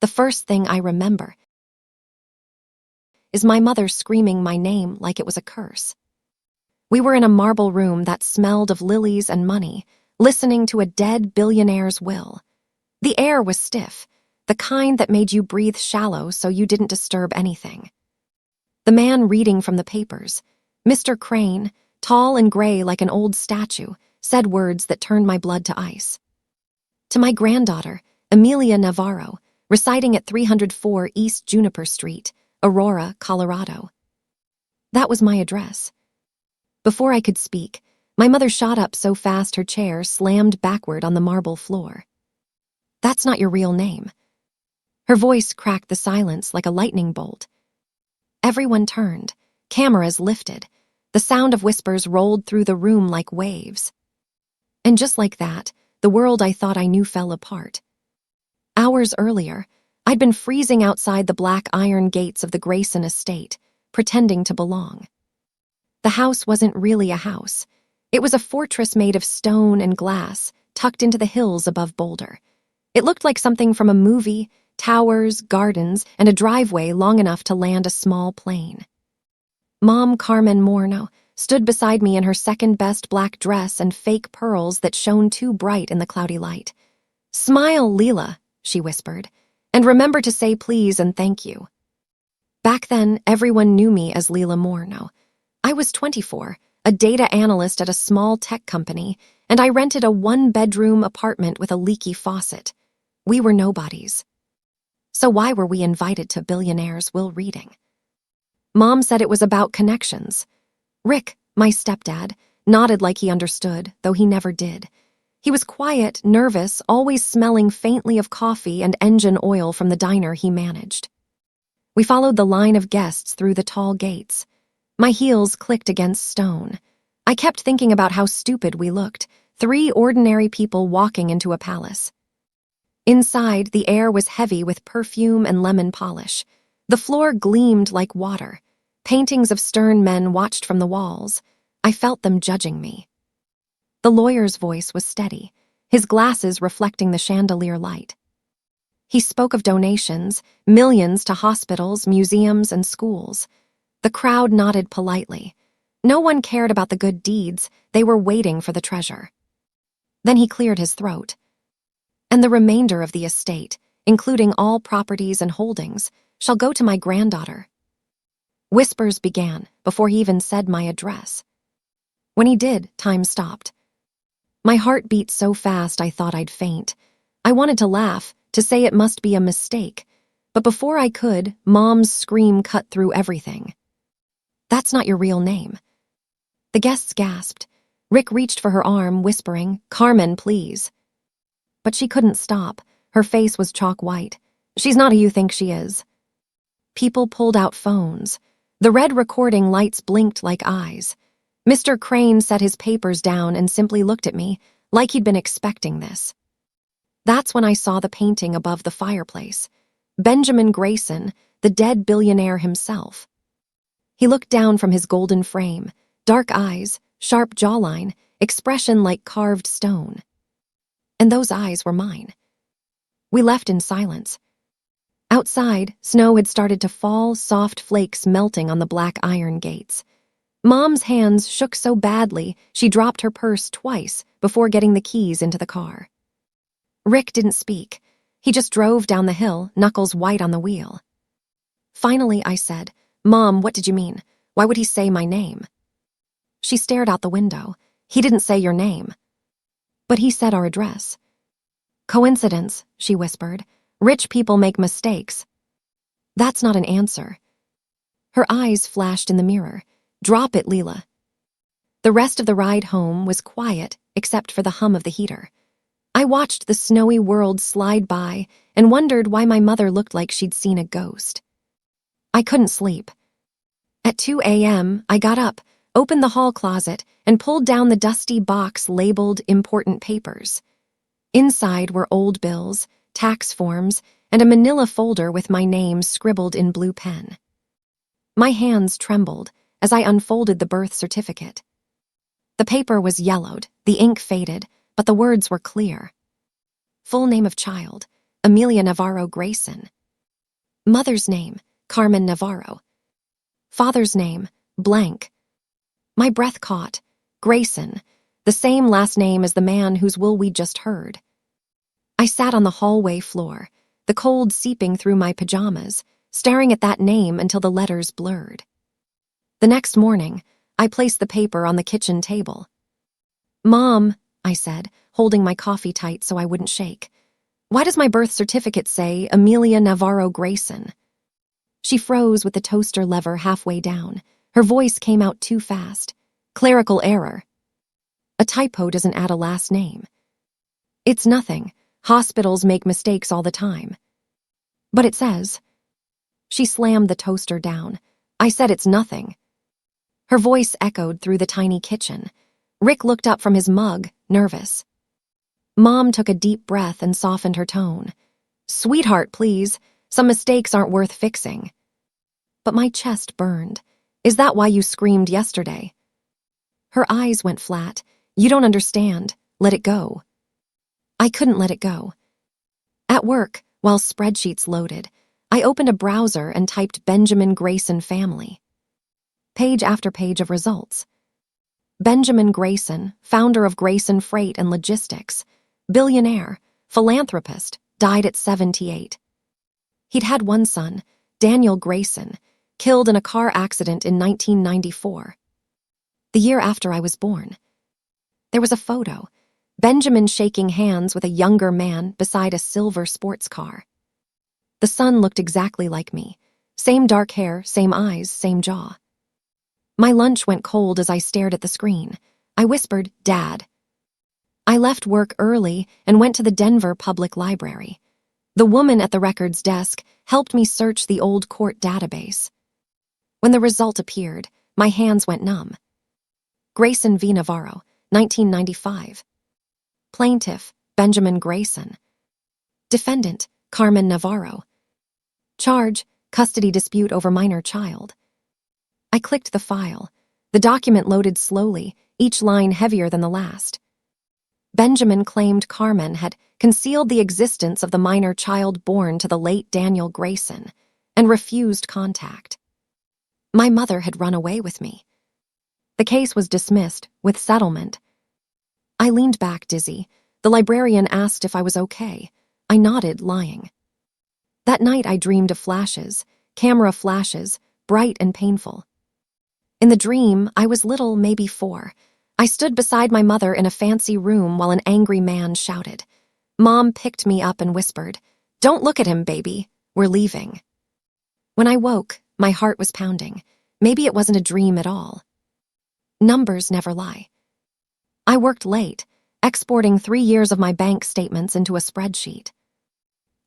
The first thing I remember is my mother screaming my name like it was a curse. We were in a marble room that smelled of lilies and money, listening to a dead billionaire's will. The air was stiff, the kind that made you breathe shallow so you didn't disturb anything. The man reading from the papers, Mr. Crane, tall and gray like an old statue, said words that turned my blood to ice. To my granddaughter, Amelia Navarro, residing at 304 East Juniper Street, Aurora, Colorado. That was my address. Before I could speak, my mother shot up so fast her chair slammed backward on the marble floor. That's not your real name. Her voice cracked the silence like a lightning bolt. Everyone turned, cameras lifted. The sound of whispers rolled through the room like waves. And just like that, the world I thought I knew fell apart. Hours earlier, I'd been freezing outside the black iron gates of the Grayson estate, pretending to belong. The house wasn't really a house. It was a fortress made of stone and glass, tucked into the hills above Boulder. It looked like something from a movie, towers, gardens, and a driveway long enough to land a small plane. Mom Carmen Morno stood beside me in her second-best black dress and fake pearls that shone too bright in the cloudy light. "Smile, Leela," she whispered, "and remember to say please and thank you." Back then, everyone knew me as Leela Morno. I was 24, a data analyst at a small tech company, and I rented a one-bedroom apartment with a leaky faucet. We were nobodies. So why were we invited to billionaires' will reading? Mom said it was about connections. Rick, my stepdad, nodded like he understood, though he never did. He was quiet, nervous, always smelling faintly of coffee and engine oil from the diner he managed. We followed the line of guests through the tall gates. My heels clicked against stone. I kept thinking about how stupid we looked, 3 ordinary people walking into a palace. Inside, the air was heavy with perfume and lemon polish. The floor gleamed like water. Paintings of stern men watched from the walls. I felt them judging me. The lawyer's voice was steady, his glasses reflecting the chandelier light. He spoke of donations, millions to hospitals, museums, and schools. The crowd nodded politely. No one cared about the good deeds, they were waiting for the treasure. Then he cleared his throat. "And the remainder of the estate, including all properties and holdings, shall go to my granddaughter." Whispers began before he even said my address. When he did, time stopped. My heart beat so fast I thought I'd faint. I wanted to laugh, to say it must be a mistake, but before I could, Mom's scream cut through everything. "That's not your real name." The guests gasped. Rick reached for her arm, whispering, "Carmen, please." But she couldn't stop. Her face was chalk white. "She's not who you think she is." People pulled out phones. The red recording lights blinked like eyes. Mr. Crane set his papers down and simply looked at me, like he'd been expecting this. That's when I saw the painting above the fireplace. Benjamin Grayson, the dead billionaire himself. He looked down from his golden frame, dark eyes, sharp jawline, expression like carved stone. And those eyes were mine. We left in silence. Outside, snow had started to fall, soft flakes melting on the black iron gates. Mom's hands shook so badly she dropped her purse twice before getting the keys into the car. Rick didn't speak. He just drove down the hill, knuckles white on the wheel. Finally, I said, "Mom, what did you mean? Why would he say my name?" She stared out the window. "He didn't say your name." "But he said our address." "Coincidence," she whispered. "Rich people make mistakes." "That's not an answer." Her eyes flashed in the mirror. "Drop it, Leela." The rest of the ride home was quiet, except for the hum of the heater. I watched the snowy world slide by and wondered why my mother looked like she'd seen a ghost. I couldn't sleep. At 2 a.m., I got up, opened the hall closet, and pulled down the dusty box labeled important papers. Inside were old bills, tax forms, and a manila folder with my name scribbled in blue pen. My hands trembled as I unfolded the birth certificate. The paper was yellowed, the ink faded, but the words were clear. Full name of child, Amelia Navarro Grayson. Mother's name, Carmen Navarro. Father's name, blank. My breath caught. Grayson, the same last name as the man whose will we just heard. I sat on the hallway floor, the cold seeping through my pajamas, staring at that name until the letters blurred. The next morning, I placed the paper on the kitchen table. "Mom," I said, holding my coffee tight so I wouldn't shake, "why does my birth certificate say Amelia Navarro Grayson?" She froze with the toaster lever halfway down. Her voice came out too fast. "Clerical error. A typo doesn't add a last name." "It's nothing. Hospitals make mistakes all the time." "But it says." She slammed the toaster down. "I said it's nothing." Her voice echoed through the tiny kitchen. Rick looked up from his mug, nervous. Mom took a deep breath and softened her tone. "Sweetheart, please. Some mistakes aren't worth fixing." But my chest burned. "Is that why you screamed yesterday?" Her eyes went flat. "You don't understand. Let it go." I couldn't let it go. At work, while spreadsheets loaded, I opened a browser and typed Benjamin Grayson family. Page after page of results. Benjamin Grayson, founder of Grayson Freight and Logistics, billionaire, philanthropist, died at 78. He'd had one son, Daniel Grayson, killed in a car accident in 1994. The year after I was born. There was a photo, Benjamin shaking hands with a younger man beside a silver sports car. The son looked exactly like me. Same dark hair, same eyes, same jaw. My lunch went cold as I stared at the screen. I whispered, "Dad." I left work early and went to the Denver Public Library. The woman at the records desk helped me search the old court database. When the result appeared, my hands went numb. Grayson v. Navarro, 1995. Plaintiff, Benjamin Grayson. Defendant, Carmen Navarro. Charge, custody dispute over minor child. I clicked the file. The document loaded slowly, each line heavier than the last. Benjamin claimed Carmen had concealed the existence of the minor child born to the late Daniel Grayson and refused contact. My mother had run away with me. The case was dismissed, with settlement. I leaned back, dizzy. The librarian asked if I was okay. I nodded, lying. That night I dreamed of flashes, camera flashes, bright and painful. In the dream, I was little, maybe 4. I stood beside my mother in a fancy room while an angry man shouted. Mom picked me up and whispered, "Don't look at him, baby. We're leaving." When I woke, my heart was pounding. Maybe it wasn't a dream at all. Numbers never lie. I worked late, exporting 3 years of my bank statements into a spreadsheet.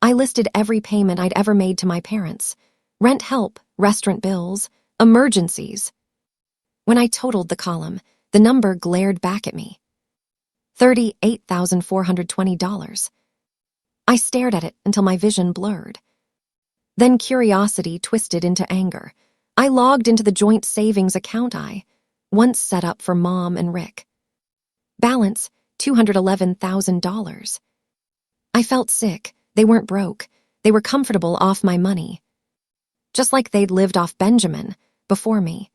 I listed every payment I'd ever made to my parents: rent help, restaurant bills, emergencies. When I totaled the column, the number glared back at me. $38,420. I stared at it until my vision blurred. Then curiosity twisted into anger. I logged into the joint savings account I once set up for Mom and Rick. Balance, $211,000. I felt sick. They weren't broke. They were comfortable off my money. Just like they'd lived off Benjamin before me.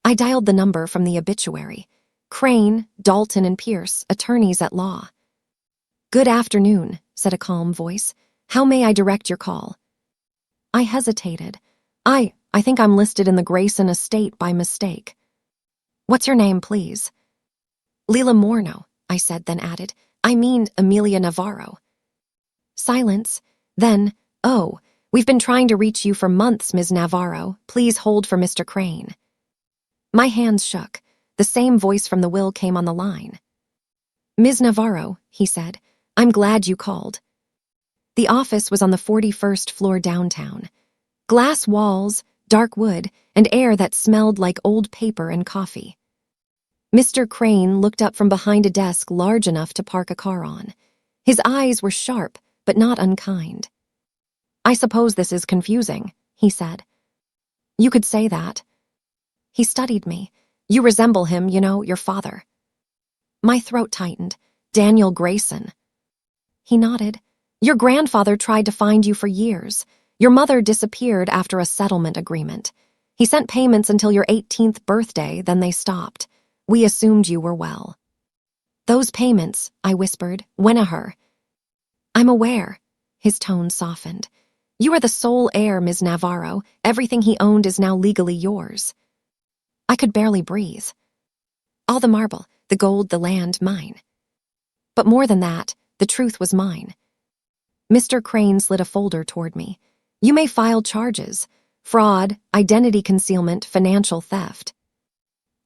I dialed the number from the obituary. Crane, Dalton, and Pierce, attorneys at law. "Good afternoon," said a calm voice. "How may I direct your call?" I hesitated. I think I'm listed in the Grayson estate by mistake." "What's your name, please?" "Leila Morno," I said, then added, "I mean Amelia Navarro." Silence. Then, "Oh, we've been trying to reach you for months, Ms. Navarro. Please hold for Mr. Crane." My hands shook. The same voice from the will came on the line. "Ms. Navarro," he said, "I'm glad you called." The office was on the 41st floor downtown. Glass walls, dark wood, and air that smelled like old paper and coffee. Mr. Crane looked up from behind a desk large enough to park a car on. His eyes were sharp, but not unkind. "I suppose this is confusing," he said. "You could say that." He studied me. "You resemble him, you know, your father." My throat tightened. "Daniel Grayson." He nodded. Your grandfather tried to find you for years. Your mother disappeared after a settlement agreement. He sent payments until your 18th birthday, then they stopped. We assumed you were well." "Those payments," I whispered, "when a her." "I'm aware." His tone softened. "You are the sole heir, Ms. Navarro. Everything he owned is now legally yours." I could barely breathe. All the marble, the gold, the land, mine. But more than that, the truth was mine. Mr. Crane slid a folder toward me. "You may file charges: fraud, identity concealment, financial theft."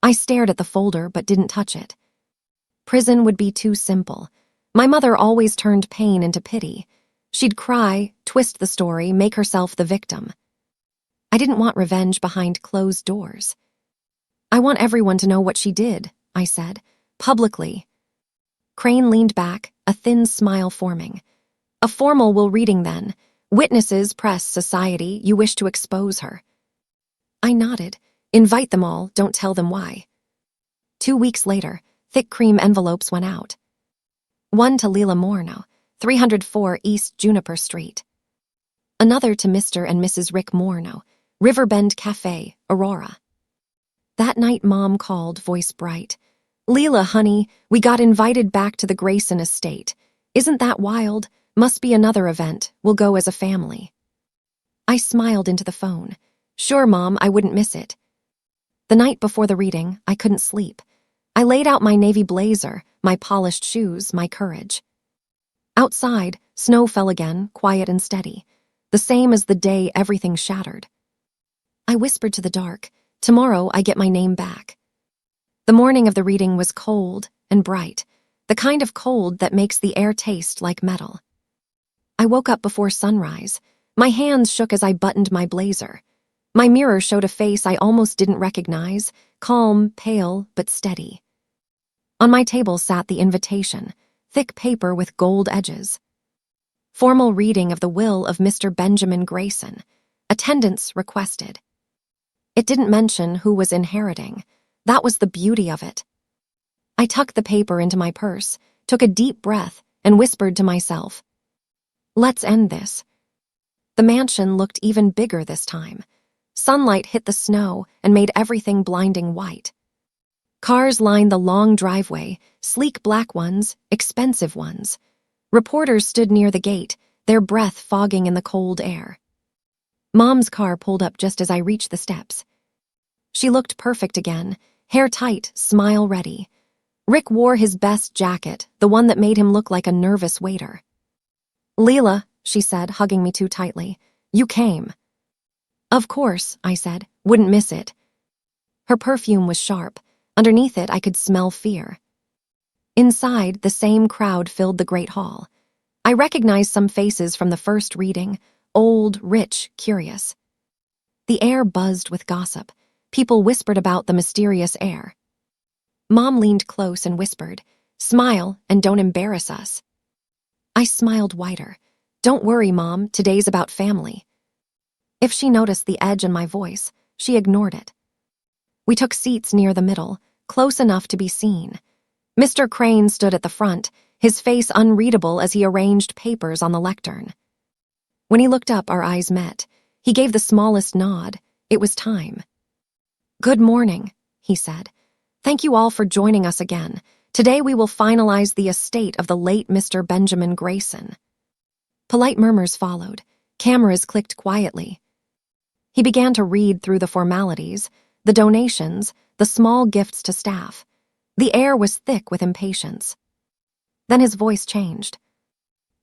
I stared at the folder but didn't touch it. Prison would be too simple. My mother always turned pain into pity. She'd cry, twist the story, make herself the victim. I didn't want revenge behind closed doors. "I want everyone to know what she did," I said, publicly. Crane leaned back, a thin smile forming. "A formal will reading then. Witnesses, press, society, you wish to expose her." I nodded. "Invite them all, don't tell them why." 2 weeks later, thick cream envelopes went out. One to Lila Morno, 304 East Juniper Street. Another to Mr. and Mrs. Rick Morno, Riverbend Cafe, Aurora. That night Mom called, voice bright. "Leela, honey, we got invited back to the Grayson estate. Isn't that wild? Must be another event. We'll go as a family." I smiled into the phone. "Sure, Mom, I wouldn't miss it." The night before the reading, I couldn't sleep. I laid out my navy blazer, my polished shoes, my courage. Outside, snow fell again, quiet and steady, the same as the day everything shattered. I whispered to the dark, "Tomorrow I get my name back." The morning of the reading was cold and bright, the kind of cold that makes the air taste like metal. I woke up before sunrise. My hands shook as I buttoned my blazer. My mirror showed a face I almost didn't recognize, calm, pale, but steady. On my table sat the invitation, thick paper with gold edges. Formal reading of the will of Mr. Benjamin Grayson. Attendance requested. It didn't mention who was inheriting. That was the beauty of it. I tucked the paper into my purse, took a deep breath, and whispered to myself, "Let's end this." The mansion looked even bigger this time. Sunlight hit the snow and made everything blinding white. Cars lined the long driveway, sleek black ones, expensive ones. Reporters stood near the gate, their breath fogging in the cold air. Mom's car pulled up just as I reached the steps. She looked perfect again, hair tight, smile ready. Rick wore his best jacket, the one that made him look like a nervous waiter. "Leela," she said, hugging me too tightly, "you came." "Of course," I said, "wouldn't miss it." Her perfume was sharp. Underneath it, I could smell fear. Inside, the same crowd filled the great hall. I recognized some faces from the first reading, old, rich, curious. The air buzzed with gossip. People whispered about the mysterious heir. Mom leaned close and whispered, "Smile and don't embarrass us." I smiled wider. "Don't worry, Mom, today's about family." If she noticed the edge in my voice, she ignored it. We took seats near the middle, close enough to be seen. Mr. Crane stood at the front, his face unreadable as he arranged papers on the lectern. When he looked up, our eyes met. He gave the smallest nod. It was time. "Good morning," he said. "Thank you all for joining us again. Today we will finalize the estate of the late Mr. Benjamin Grayson." Polite murmurs followed. Cameras clicked quietly. He began to read through the formalities, the donations, the small gifts to staff. The air was thick with impatience. Then his voice changed.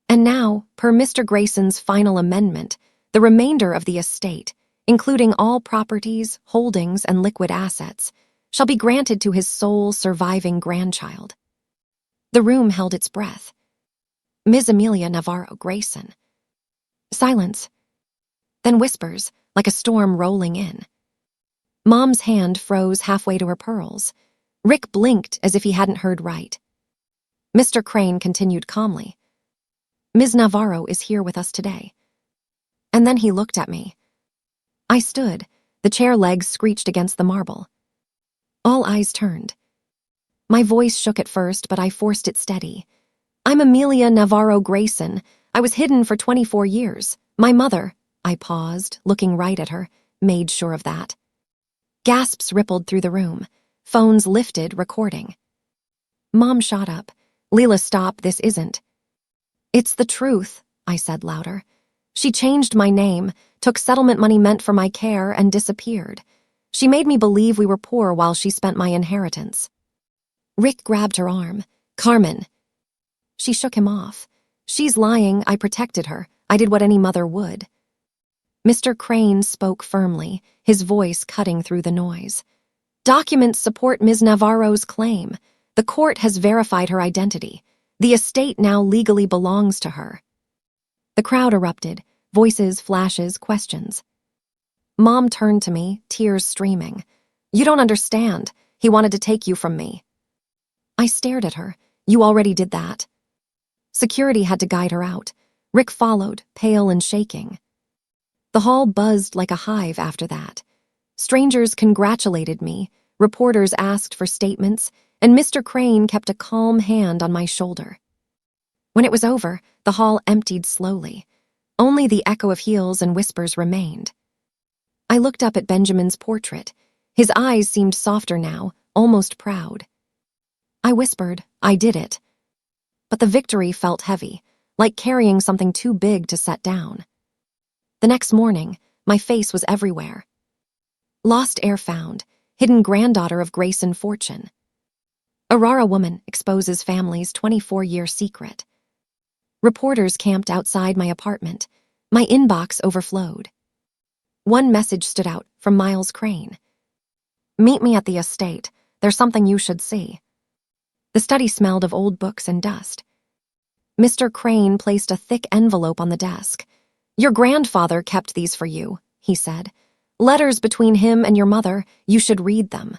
"And now, per Mr. Grayson's final amendment, the remainder of the estate, including all properties, holdings, and liquid assets, shall be granted to his sole surviving grandchild." The room held its breath. Ms. Amelia Navarro Grayson. Silence. Then whispers, like a storm rolling in. Mom's hand froze halfway to her pearls. Rick blinked as if he hadn't heard right. Mr. Crane continued calmly. "Ms. Navarro is here with us today." And then he looked at me. I stood. The chair legs screeched against the marble. All eyes turned. My voice shook at first, but I forced it steady. "I'm Amelia Navarro Grayson. I was hidden for 24 years. My mother, I paused, looking right at her, made sure of that. Gasps rippled through the room. Phones lifted, recording. Mom shot up. Leela, stop, this isn't. It's the truth, I said louder. She changed my name, took settlement money meant for my care, and disappeared. She made me believe we were poor while she spent my inheritance. Rick grabbed her arm. Carmen. She shook him off. She's lying, I protected her. I did what any mother would. Mr. Crane spoke firmly, his voice cutting through the noise. Documents support Ms. Navarro's claim. The court has verified her identity. The estate now legally belongs to her. The crowd erupted, voices, flashes, questions. Mom turned to me, tears streaming. You don't understand. He wanted to take you from me. I stared at her. You already did that. Security had to guide her out. Rick followed, pale and shaking. The hall buzzed like a hive after that. Strangers congratulated me, reporters asked for statements, and Mr. Crane kept a calm hand on my shoulder. When it was over, the hall emptied slowly. Only the echo of heels and whispers remained. I looked up at Benjamin's portrait. His eyes seemed softer now, almost proud. I whispered, I did it. But the victory felt heavy, like carrying something too big to set down. The next morning, my face was everywhere. Lost heir found, hidden granddaughter of Grayson Fortune. Aurora woman exposes family's 24-year secret. Reporters camped outside my apartment. My inbox overflowed. One message stood out from Miles Crane. Meet me at the estate. There's something you should see. The study smelled of old books and dust. Mr. Crane placed a thick envelope on the desk. Your grandfather kept these for you, he said. Letters between him and your mother, you should read them.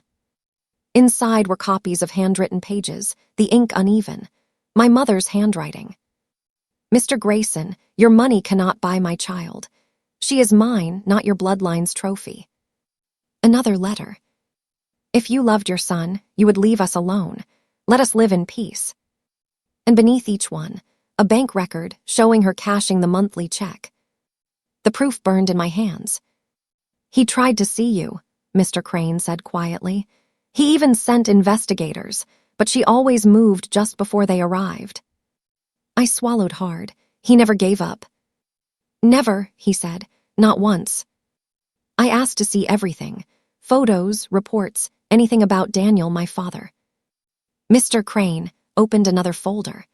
Inside were copies of handwritten pages, the ink uneven. My mother's handwriting. Mr. Grayson, your money cannot buy my child. She is mine, not your bloodline's trophy. Another letter. If you loved your son, you would leave us alone. Let us live in peace. And beneath each one, a bank record showing her cashing the monthly check. The proof burned in my hands. He tried to see you, Mr. Crane said quietly. He even sent investigators, but she always moved just before they arrived. I swallowed hard. He never gave up. Never, he said, not once. I asked to see everything, photos, reports, anything about Daniel, my father. Mr. Crane opened another folder.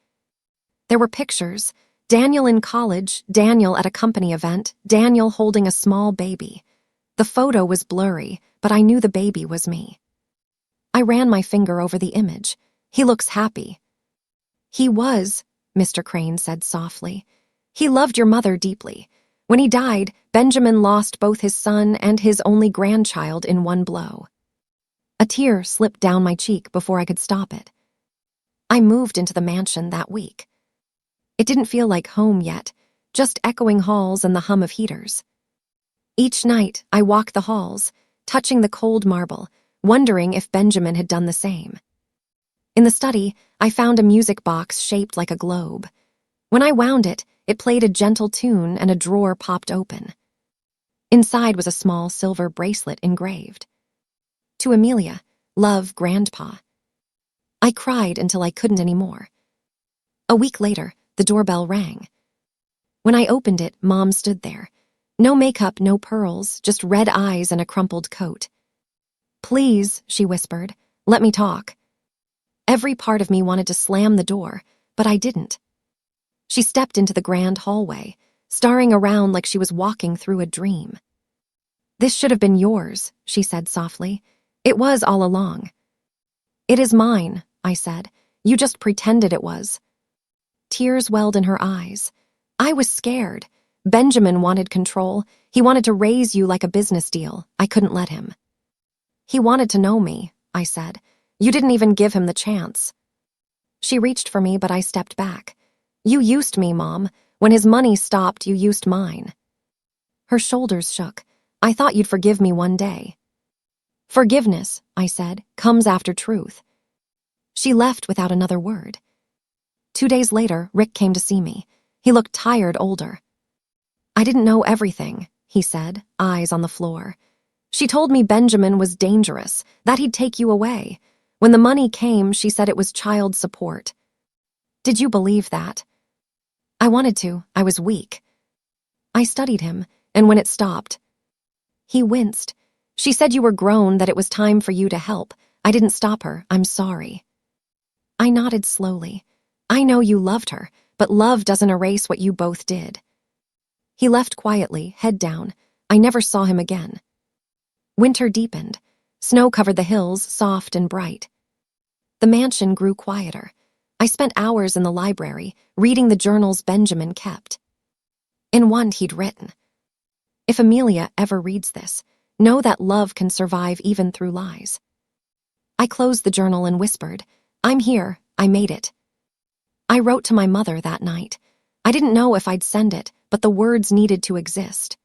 There were pictures, Daniel in college, Daniel at a company event, Daniel holding a small baby. The photo was blurry, but I knew the baby was me. I ran my finger over the image. He looks happy. He was, Mr. Crane said softly. He loved your mother deeply. When he died, Benjamin lost both his son and his only grandchild in one blow. A tear slipped down my cheek before I could stop it. I moved into the mansion that week. It didn't feel like home yet, just echoing halls and the hum of heaters. Each night, I walked the halls, touching the cold marble, wondering if Benjamin had done the same. In the study, I found a music box shaped like a globe. When I wound it, it played a gentle tune and a drawer popped open. Inside was a small silver bracelet engraved. To Amelia, love, Grandpa. I cried until I couldn't anymore. A week later, the doorbell rang. When I opened it, Mom stood there. No makeup, no pearls, just red eyes and a crumpled coat. Please, she whispered, let me talk. Every part of me wanted to slam the door, but I didn't. She stepped into the grand hallway, staring around like she was walking through a dream. This should have been yours, she said softly. It was all along. It is mine, I said. You just pretended it was. Tears welled in her eyes. I was scared. Benjamin wanted control. He wanted to raise you like a business deal. I couldn't let him. He wanted to know me, I said. You didn't even give him the chance. She reached for me, but I stepped back. You used me, Mom. When his money stopped, you used mine. Her shoulders shook. I thought you'd forgive me one day. Forgiveness, I said, comes after truth. She left without another word. 2 days later, Rick came to see me. He looked tired, older. I didn't know everything, he said, eyes on the floor. She told me Benjamin was dangerous, that he'd take you away. When the money came, she said it was child support. Did you believe that? I wanted to. I was weak. I studied him, and when it stopped, he winced. She said you were grown, that it was time for you to help. I didn't stop her. I'm sorry. I nodded slowly. I know you loved her, but love doesn't erase what you both did. He left quietly, head down. I never saw him again. Winter deepened. Snow covered the hills, soft and bright. The mansion grew quieter. I spent hours in the library, reading the journals Benjamin kept. In one he'd written, "If Amelia ever reads this, know that love can survive even through lies." I closed the journal and whispered, "I'm here, I made it." I wrote to my mother that night. I didn't know if I'd send it, but the words needed to exist.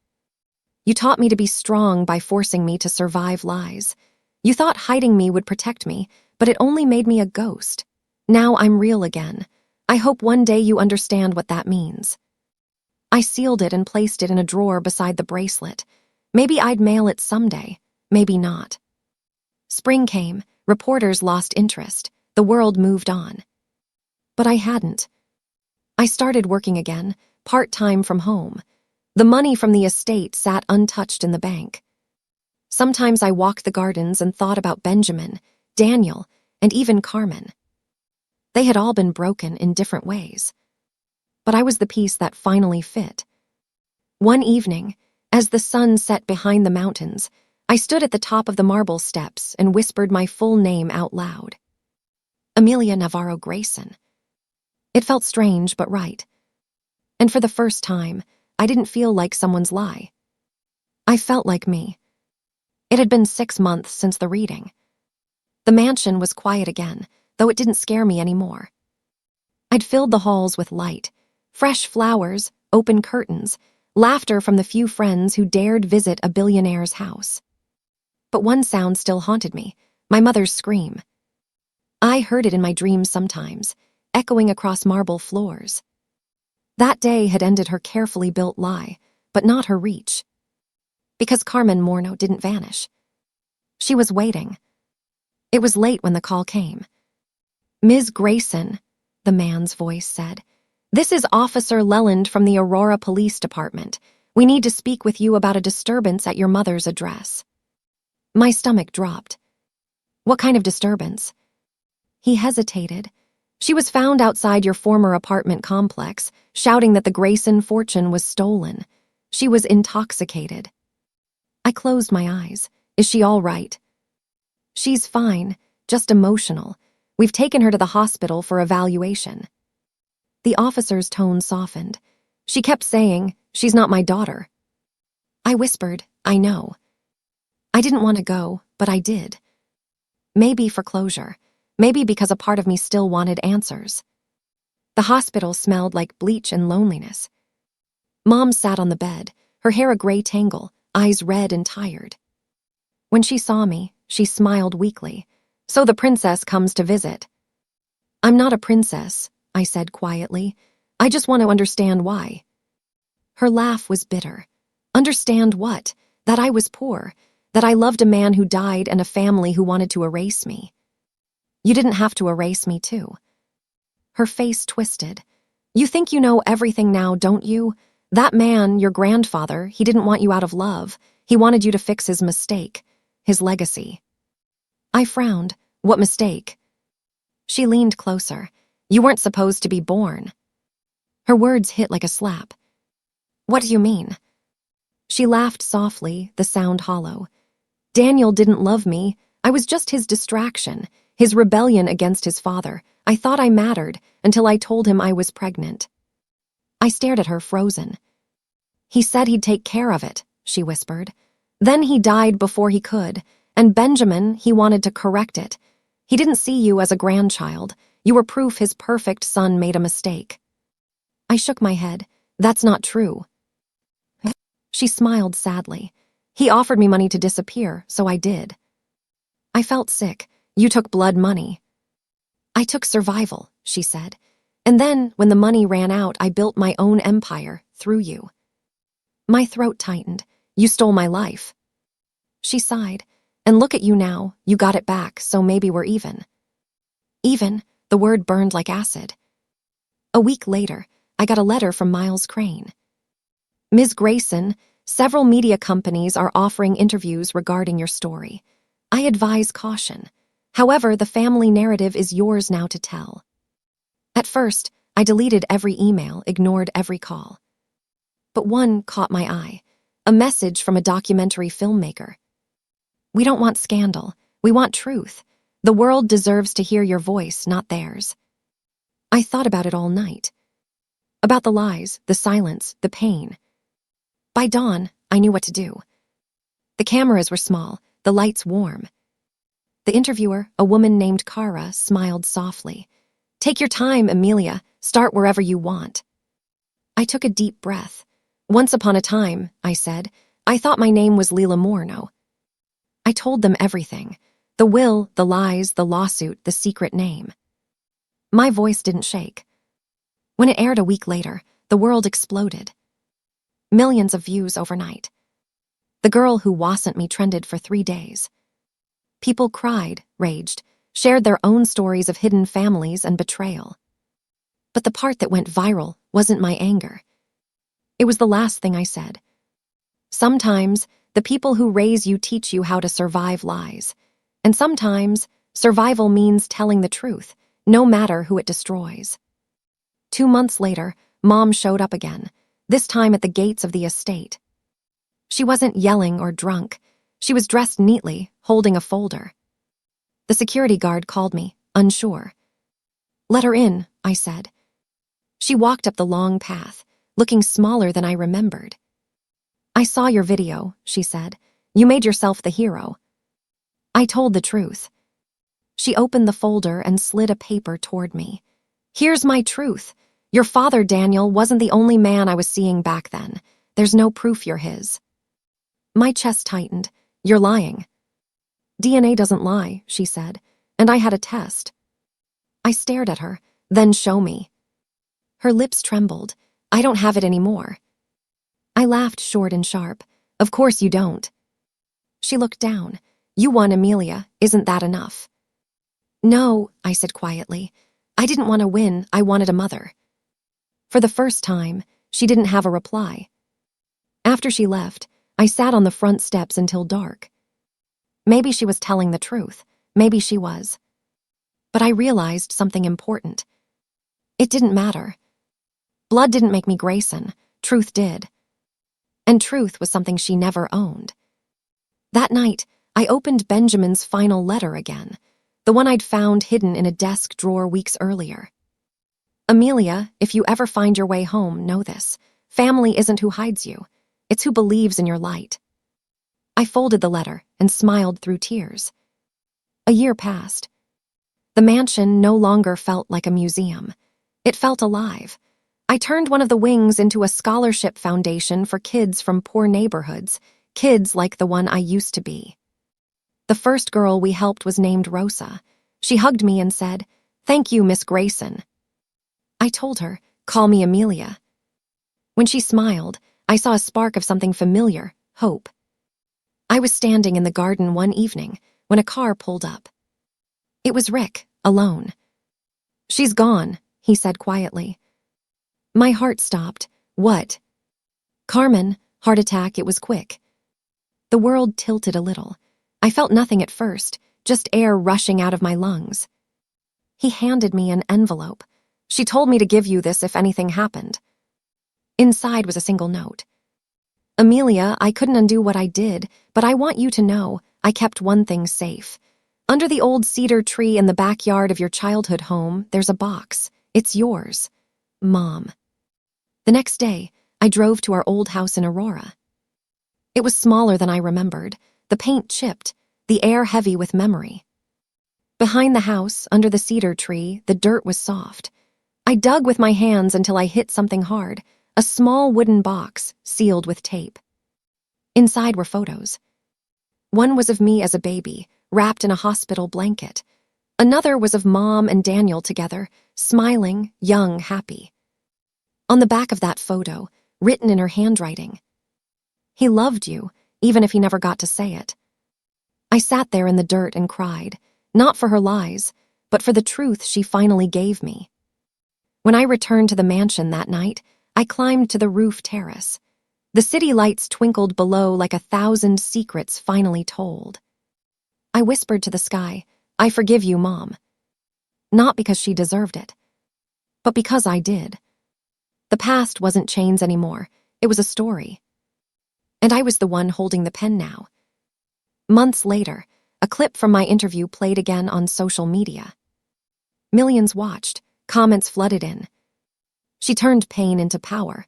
You taught me to be strong by forcing me to survive lies. You thought hiding me would protect me, but it only made me a ghost. Now I'm real again. I hope one day you understand what that means. I sealed it and placed it in a drawer beside the bracelet. Maybe I'd mail it someday, maybe not. Spring came, reporters lost interest, the world moved on. But I hadn't. I started working again, part-time from home. The money from the estate sat untouched in the bank. Sometimes I walked the gardens and thought about Benjamin, Daniel, and even Carmen. They had all been broken in different ways. But I was the piece that finally fit. One evening, as the sun set behind the mountains, I stood at the top of the marble steps and whispered my full name out loud. Amelia Navarro Grayson. It felt strange but right. And for the first time, I didn't feel like someone's lie. I felt like me. It had been 6 months since the reading. The mansion was quiet again, though it didn't scare me anymore. I'd filled the halls with light, fresh flowers, open curtains, laughter from the few friends who dared visit a billionaire's house. But one sound still haunted me, my mother's scream. I heard it in my dreams sometimes, echoing across marble floors. That day had ended her carefully built lie, but not her reach. Because Carmen Morno didn't vanish. She was waiting. It was late when the call came. "Ms. Grayson," the man's voice said, "this is Officer Leland from the Aurora Police Department. We need to speak with you about a disturbance at your mother's address." My stomach dropped. "What kind of disturbance?" He hesitated. "She was found outside your former apartment complex, shouting that the Grayson fortune was stolen. She was intoxicated." I closed my eyes. "Is she all right?" "She's fine, just emotional. We've taken her to the hospital for evaluation." The officer's tone softened. "She kept saying, 'She's not my daughter.'" I whispered, "I know." I didn't want to go, but I did. Maybe for closure. Maybe because a part of me still wanted answers. The hospital smelled like bleach and loneliness. Mom sat on the bed, her hair a gray tangle, eyes red and tired. When she saw me, she smiled weakly. "So the princess comes to visit." "I'm not a princess," I said quietly. "I just want to understand why." Her laugh was bitter. Understand what? That I was poor, that I loved a man who died and a family who wanted to erase me. You didn't have to erase me too. Her face twisted. "You think you know everything now, don't you? That man, your grandfather, he didn't want you out of love. He wanted you to fix his mistake, his legacy." I frowned. "What mistake?" She leaned closer. "You weren't supposed to be born." Her words hit like a slap. "What do you mean?" She laughed softly, the sound hollow. "Daniel didn't love me. I was just his distraction, his rebellion against his father. I thought I mattered until I told him I was pregnant." I stared at her, frozen. "He said he'd take care of it," she whispered. "Then he died before he could, and Benjamin, he wanted to correct it. He didn't see you as a grandchild. You were proof his perfect son made a mistake." I shook my head. "That's not true." She smiled sadly. "He offered me money to disappear, so I did." I felt sick. "You took blood money." "I took survival," she said. And then, when the money ran out, I built my own empire through you. My throat tightened. You stole my life. She sighed. And look at you now. You got it back, so maybe we're even. Even, the word burned like acid. A week later, I got a letter from Miles Crane. Ms. Grayson, several media companies are offering interviews regarding your story. I advise caution. However, the family narrative is yours now to tell. At first, I deleted every email, ignored every call. But one caught my eye. A message from a documentary filmmaker. We don't want scandal. We want truth. The world deserves to hear your voice, not theirs. I thought about it all night. About the lies, the silence, the pain. By dawn, I knew what to do. The cameras were small, the lights warm. The interviewer, a woman named Kara, smiled softly. Take your time, Amelia. Start wherever you want. I took a deep breath. Once upon a time, I said, I thought my name was Leela Morno. I told them everything. The will, the lies, the lawsuit, the secret name. My voice didn't shake. When it aired a week later, the world exploded. Millions of views overnight. The girl who wasn't me trended for 3 days. People cried, raged, shared their own stories of hidden families and betrayal. But the part that went viral wasn't my anger. It was the last thing I said. Sometimes, the people who raise you teach you how to survive lies. And sometimes, survival means telling the truth, no matter who it destroys. 2 months later, Mom showed up again, this time at the gates of the estate. She wasn't yelling or drunk. She was dressed neatly, holding a folder. The security guard called me, unsure. Let her in, I said. She walked up the long path, looking smaller than I remembered. I saw your video, she said. You made yourself the hero. I told the truth. She opened the folder and slid a paper toward me. Here's my truth. Your father, Daniel, wasn't the only man I was seeing back then. There's no proof you're his. My chest tightened. You're lying. DNA doesn't lie, she said, and I had a test. I stared at her. Then show me. Her lips trembled. I don't have it anymore. I laughed short and sharp. Of course you don't. She looked down. You won, Amelia. Isn't that enough? No, I said quietly. I didn't want to win. I wanted a mother. For the first time, she didn't have a reply. After she left, I sat on the front steps until dark. Maybe she was telling the truth. Maybe she was. But I realized something important. It didn't matter. Blood didn't make me Grayson. Truth did. And truth was something she never owned. That night, I opened Benjamin's final letter again, the one I'd found hidden in a desk drawer weeks earlier. Amelia, if you ever find your way home, know this. Family isn't who hides you. It's who believes in your light. I folded the letter and smiled through tears. A year passed. The mansion no longer felt like a museum. It felt alive. I turned one of the wings into a scholarship foundation for kids from poor neighborhoods, kids like the one I used to be. The first girl we helped was named Rosa. She hugged me and said, "Thank you, Miss Grayson." I told her, "Call me Amelia." When she smiled, I saw a spark of something familiar, hope. I was standing in the garden one evening when a car pulled up. It was Rick, alone. "She's gone," he said quietly. My heart stopped. What? Carmen, heart attack, it was quick. The world tilted a little. I felt nothing at first, just air rushing out of my lungs. He handed me an envelope. "She told me to give you this if anything happened." Inside was a single note. "Amelia, I couldn't undo what I did, but I want you to know I kept one thing safe. Under the old cedar tree in the backyard of your childhood home, there's a box. It's yours. Mom." The next day, I drove to our old house in Aurora. It was smaller than I remembered, the paint chipped, the air heavy with memory. Behind the house, under the cedar tree, the dirt was soft. I dug with my hands until I hit something hard, a small wooden box sealed with tape. Inside were photos. One was of me as a baby, wrapped in a hospital blanket. Another was of Mom and Daniel together, smiling, young, happy. On the back of that photo, written in her handwriting, "He loved you, even if he never got to say it." I sat there in the dirt and cried, not for her lies, but for the truth she finally gave me. When I returned to the mansion that night, I climbed to the roof terrace. The city lights twinkled below like 1,000 secrets finally told. I whispered to the sky, "I forgive you, Mom." Not because she deserved it, but because I did. The past wasn't chains anymore. It was a story. And I was the one holding the pen now. Months later, a clip from my interview played again on social media. Millions watched, comments flooded in. She turned pain into power.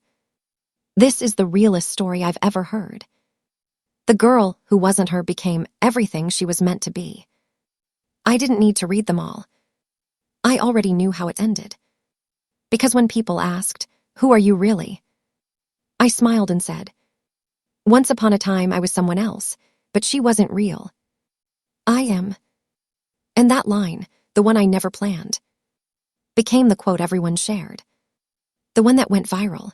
This is the realest story I've ever heard. The girl who wasn't her became everything she was meant to be. I didn't need to read them all. I already knew how it ended. Because when people asked, "Who are you really?" I smiled and said, "Once upon a time I was someone else, but she wasn't real. I am." And that line, the one I never planned, became the quote everyone shared. The one that went viral.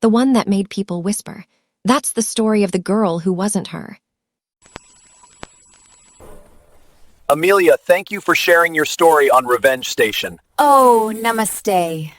The one that made people whisper, "That's the story of the girl who wasn't her." Amelia, thank you for sharing your story on Revenge Station. Oh, namaste.